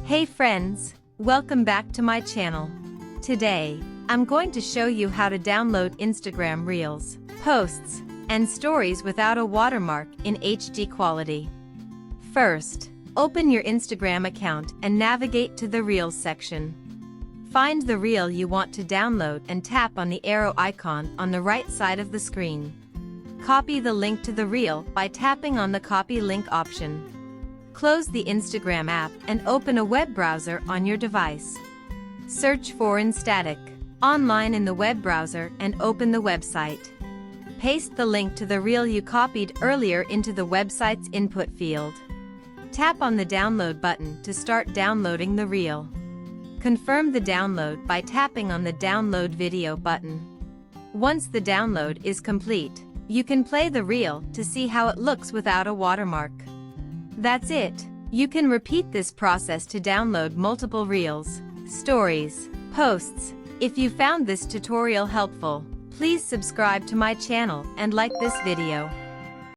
Hey friends, welcome back to my channel. Today, I'm going to show you how to download Instagram Reels, posts, and stories without a watermark in HD quality. First, open your Instagram account and navigate to the Reels section. Find the reel you want to download and tap on the arrow icon on the right side of the screen. Copy the link to the reel by tapping on the Copy Link option. Close the Instagram app and open a web browser on your device. Search for Instatic online in the web browser and open the website. Paste the link to the reel you copied earlier into the website's input field. Tap on the download button to start downloading the reel. Confirm the download by tapping on the download video button. Once the download is complete, you can play the reel to see how it looks without a watermark. That's it. You can repeat this process to download multiple reels, stories, posts. If you found this tutorial helpful, please subscribe to my channel and like this video.